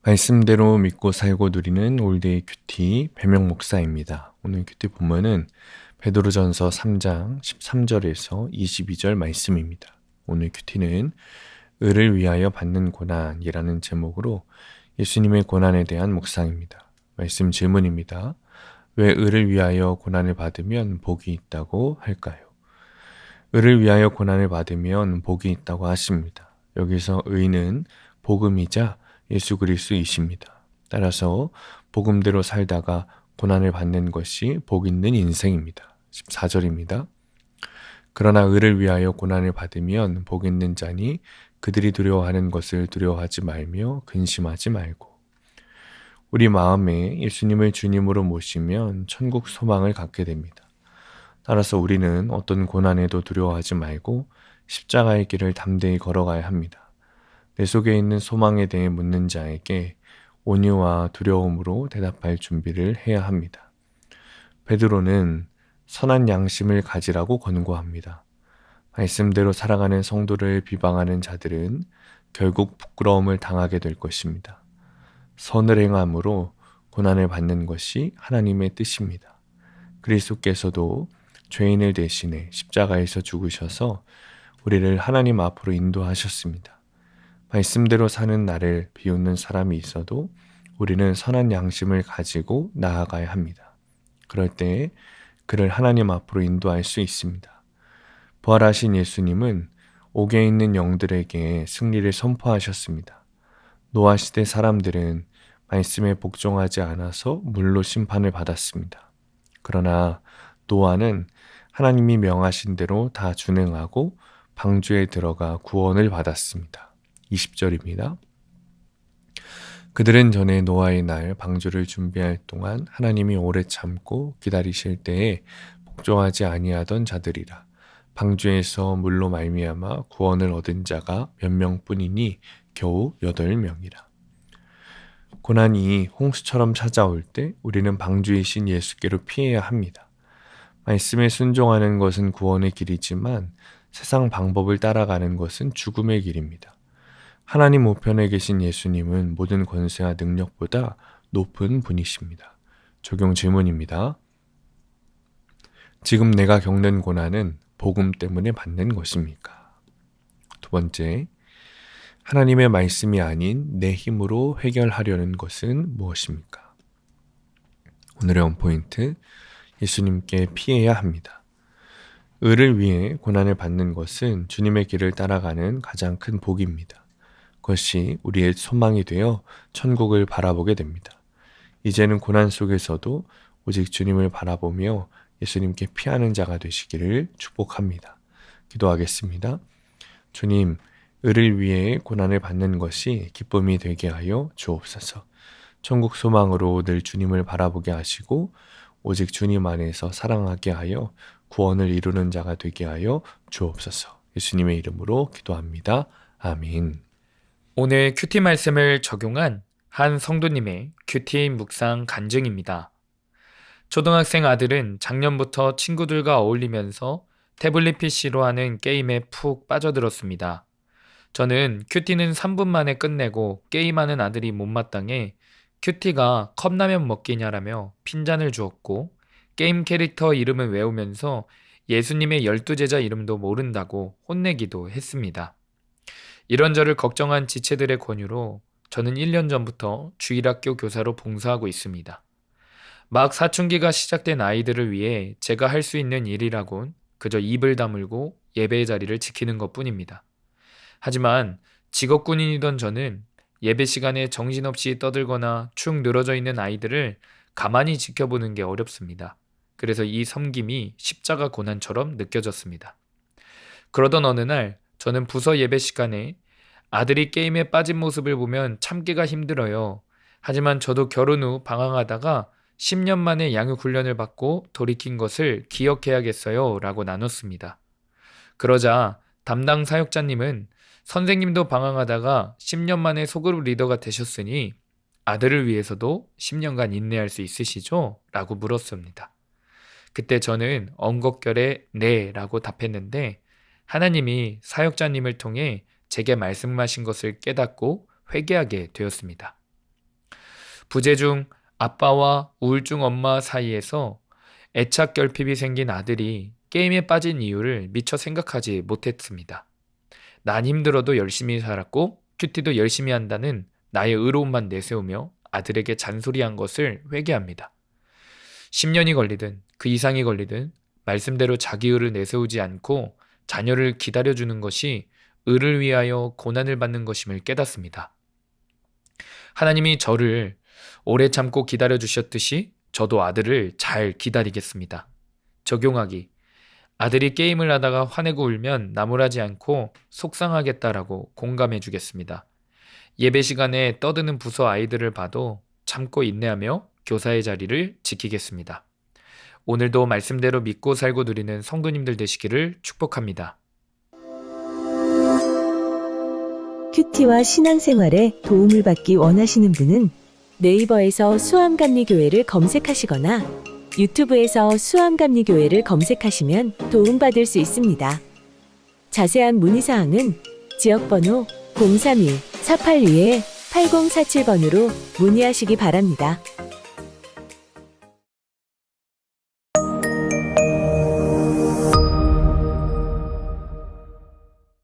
말씀대로 믿고 살고 누리는 올데이 큐티 배명 목사입니다. 오늘 큐티 본문은 베드로전서 3장 13절에서 22절 말씀입니다. 오늘 큐티는 의를 위하여 받는 고난이라는 제목으로 예수님의 고난에 대한 묵상입니다. 말씀 질문입니다. 왜 의를 위하여 고난을 받으면 복이 있다고 할까요? 의를 위하여 고난을 받으면 복이 있다고 하십니다. 여기서 의는 복음이자 예수 그리스도이십니다. 따라서 복음대로 살다가 고난을 받는 것이 복 있는 인생입니다. 14절입니다. 그러나 의를 위하여 고난을 받으면 복 있는 자니 그들이 두려워하는 것을 두려워하지 말며 근심하지 말고. 우리 마음에 예수님을 주님으로 모시면 천국 소망을 갖게 됩니다. 따라서 우리는 어떤 고난에도 두려워하지 말고 십자가의 길을 담대히 걸어가야 합니다. 내 속에 있는 소망에 대해 묻는 자에게 온유와 두려움으로 대답할 준비를 해야 합니다. 베드로는 선한 양심을 가지라고 권고합니다. 말씀대로 살아가는 성도를 비방하는 자들은 결국 부끄러움을 당하게 될 것입니다. 선을 행함으로 고난을 받는 것이 하나님의 뜻입니다. 그리스도께서도 죄인을 대신해 십자가에서 죽으셔서 우리를 하나님 앞으로 인도하셨습니다. 말씀대로 사는 나를 비웃는 사람이 있어도 우리는 선한 양심을 가지고 나아가야 합니다. 그럴 때 그를 하나님 앞으로 인도할 수 있습니다. 부활하신 예수님은 옥에 있는 영들에게 승리를 선포하셨습니다. 노아 시대 사람들은 말씀에 복종하지 않아서 물로 심판을 받았습니다. 그러나 노아는 하나님이 명하신 대로 다 준행하고 방주에 들어가 구원을 받았습니다. 20절입니다. 그들은 전에 노아의 날 방주를 준비할 동안 하나님이 오래 참고 기다리실 때에 복종하지 아니하던 자들이라. 방주에서 물로 말미암아 구원을 얻은 자가 몇 명뿐이니 겨우 8명이라. 고난이 홍수처럼 찾아올 때 우리는 방주이신 예수께로 피해야 합니다. 말씀에 순종하는 것은 구원의 길이지만 세상 방법을 따라가는 것은 죽음의 길입니다. 하나님 우편에 계신 예수님은 모든 권세와 능력보다 높은 분이십니다. 적용 질문입니다. 지금 내가 겪는 고난은 복음 때문에 받는 것입니까? 두 번째, 하나님의 말씀이 아닌 내 힘으로 해결하려는 것은 무엇입니까? 오늘의 원포인트, 예수님께 피해야 합니다. 의를 위해 고난을 받는 것은 주님의 길을 따라가는 가장 큰 복입니다. 그것이 우리의 소망이 되어 천국을 바라보게 됩니다. 이제는 고난 속에서도 오직 주님을 바라보며 예수님께 피하는 자가 되시기를 축복합니다. 기도하겠습니다. 주님, 의를 위해 고난을 받는 것이 기쁨이 되게 하여 주옵소서. 천국 소망으로 늘 주님을 바라보게 하시고 오직 주님 안에서 사랑하게 하여 구원을 이루는 자가 되게 하여 주옵소서. 예수님의 이름으로 기도합니다. 아멘. 오늘 큐티 말씀을 적용한 한 성도님의 큐티 묵상 간증입니다. 초등학생 아들은 작년부터 친구들과 어울리면서 태블릿 PC로 하는 게임에 푹 빠져들었습니다. 저는 큐티는 3분 만에 끝내고 게임하는 아들이 못마땅해 큐티가 컵라면 먹기냐라며 핀잔을 주었고 게임 캐릭터 이름을 외우면서 예수님의 12제자 이름도 모른다고 혼내기도 했습니다. 이런 저를 걱정한 지체들의 권유로 저는 1년 전부터 주일학교 교사로 봉사하고 있습니다. 막 사춘기가 시작된 아이들을 위해 제가 할 수 있는 일이라곤 그저 입을 다물고 예배의 자리를 지키는 것뿐입니다. 하지만 직업군인이던 저는 예배 시간에 정신없이 떠들거나 축 늘어져 있는 아이들을 가만히 지켜보는 게 어렵습니다. 그래서 이 섬김이 십자가 고난처럼 느껴졌습니다. 그러던 어느 날 저는 부서 예배 시간에 아들이 게임에 빠진 모습을 보면 참기가 힘들어요. 하지만 저도 결혼 후 방황하다가 10년 만에 양육 훈련을 받고 돌이킨 것을 기억해야겠어요 라고 나눴습니다. 그러자 담당 사역자님은 선생님도 방황하다가 10년 만에 소그룹 리더가 되셨으니 아들을 위해서도 10년간 인내할 수 있으시죠? 라고 물었습니다. 그때 저는 엉겁결에 네 라고 답했는데 하나님이 사역자님을 통해 제게 말씀하신 것을 깨닫고 회개하게 되었습니다. 부재 중 아빠와 우울증 엄마 사이에서 애착 결핍이 생긴 아들이 게임에 빠진 이유를 미처 생각하지 못했습니다. 난 힘들어도 열심히 살았고 큐티도 열심히 한다는 나의 의로움만 내세우며 아들에게 잔소리한 것을 회개합니다. 10년이 걸리든 그 이상이 걸리든 말씀대로 자기 의를 내세우지 않고 자녀를 기다려주는 것이 의를 위하여 고난을 받는 것임을 깨닫습니다. 하나님이 저를 오래 참고 기다려주셨듯이 저도 아들을 잘 기다리겠습니다. 적용하기. 아들이 게임을 하다가 화내고 울면 나무라지 않고 속상하겠다라고 공감해 주겠습니다. 예배 시간에 떠드는 부서 아이들을 봐도 참고 인내하며 교사의 자리를 지키겠습니다. 오늘도 말씀대로 믿고 살고 누리는 성도님들 되시기를 축복합니다. 큐티와 신앙생활에 도움을 받기 원하시는 분은 네이버에서 수암감리교회를 검색하시거나 유튜브에서 수암감리교회를 검색하시면 도움받을 수 있습니다. 자세한 문의사항은 지역번호 031-482-8047번으로 문의하시기 바랍니다.